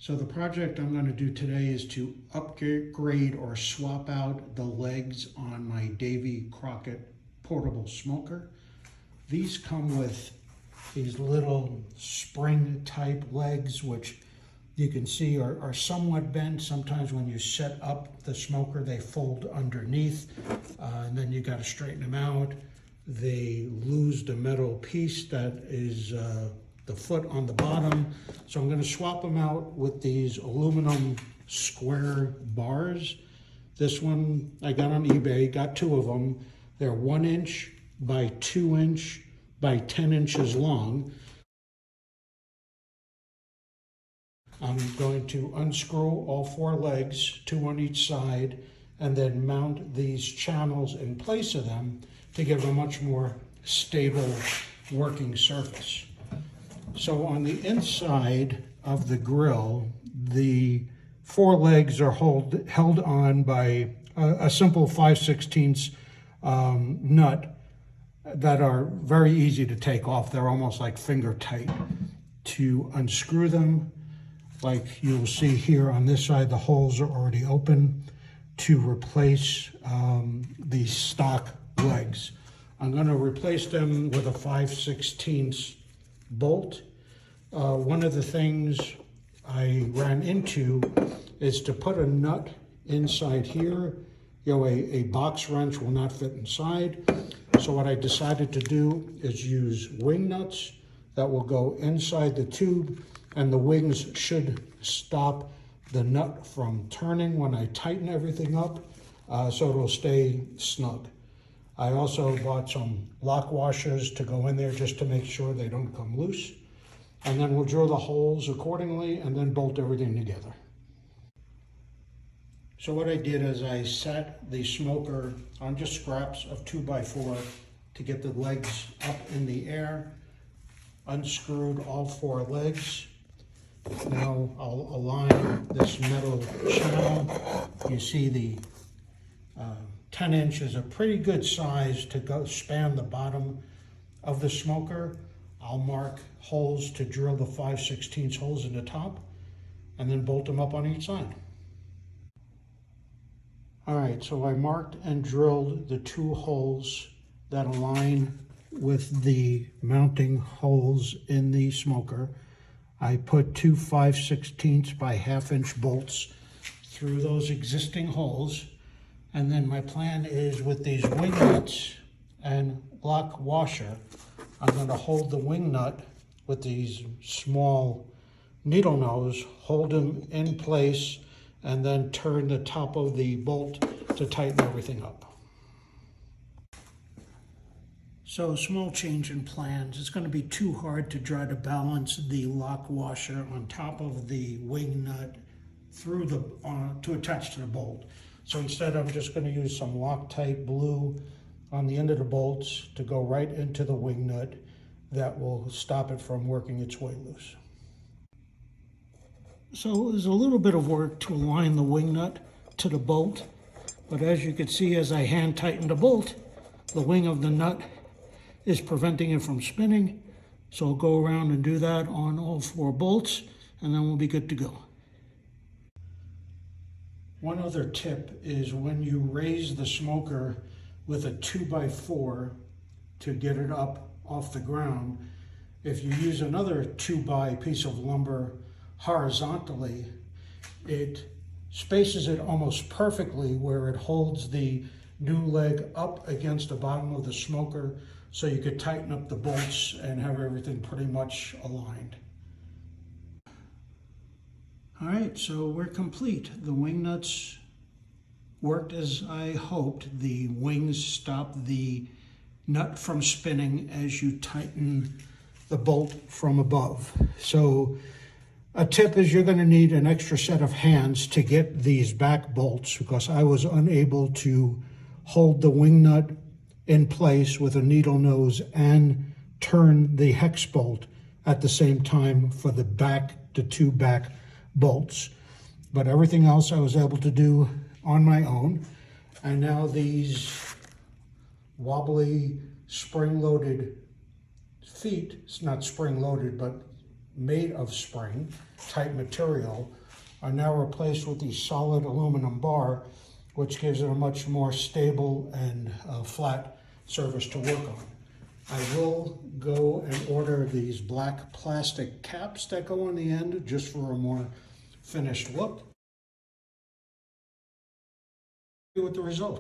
So the project I'm going to do today is to upgrade or swap out the legs on my Davy Crockett portable smoker. These come with these little spring type legs, which you can see are somewhat bent. Sometimes when you set up the smoker, they fold underneath, and then you got to straighten them out. They lose the metal piece that is the foot on the bottom. So I'm going to swap them out with these aluminum square bars. This one I got on eBay, got 2 of them. They're 1 inch by 2 inch by 10 inches long. I'm going to unscrew all 4 legs, 2 on each side, and then mount these channels in place of them to give a much more stable working surface. So on the inside of the grill, the 4 legs are held on by a simple 5/16 nut that are very easy to take off. They're almost like finger tight. To unscrew them, like you'll see here on this side, the holes are already open to replace the stock legs. I'm going to replace them with a 5/16 bolt. One of the things I ran into is to put a nut inside here. You know, a box wrench will not fit inside. So what I decided to do is use wing nuts that will go inside the tube, and the wings should stop the nut from turning when I tighten everything up, so it'll stay snug. I also bought some lock washers to go in there just to make sure they don't come loose. And then we'll drill the holes accordingly and then bolt everything together. So what I did is I set the smoker on just scraps of 2x4 to get the legs up in the air, unscrewed all 4 legs. Now I'll align this metal channel. You see the 10 inch is a pretty good size to go span the bottom of the smoker. I'll mark holes to drill the 5/16 holes in the top and then bolt them up on each side. All right, so I marked and drilled the 2 holes that align with the mounting holes in the smoker. I put 2 5/16 by 1/2 inch bolts through those existing holes. And then my plan is with these wing nuts and lock washer, I'm going to hold the wing nut with these small needle nose, hold them in place, and then turn the top of the bolt to tighten everything up. So a small change in plans. It's going to be too hard to try to balance the lock washer on top of the wing nut through the to attach to the bolt. So instead, I'm just going to use some Loctite glue on the end of the bolts to go right into the wing nut. That will stop it from working its way loose. So there's a little bit of work to align the wing nut to the bolt, but as you can see, as I hand tighten the bolt, the wing of the nut is preventing it from spinning. So I'll go around and do that on all 4 bolts, and then we'll be good to go. One other tip is when you raise the smoker with a 2x4 to get it up off the ground, if you use another 2x piece of lumber horizontally, it spaces it almost perfectly where it holds the new leg up against the bottom of the smoker, so you could tighten up the bolts and have everything pretty much aligned. All right, so we're complete. The wing nuts worked as I hoped. The wings stopped the nut from spinning as you tighten the bolt from above. So a tip is you're going to need an extra set of hands to get these back bolts, because I was unable to hold the wing nut in place with a needle nose and turn the hex bolt at the same time for the 2 back bolts. But everything else I was able to do on my own. And now these wobbly spring-loaded feet, it's not spring-loaded, but made of spring type material are now replaced with the solid aluminum bar, which gives it a much more stable and flat surface to work on. I will go and order these black plastic caps that go on the end just for a more finished look. With the result.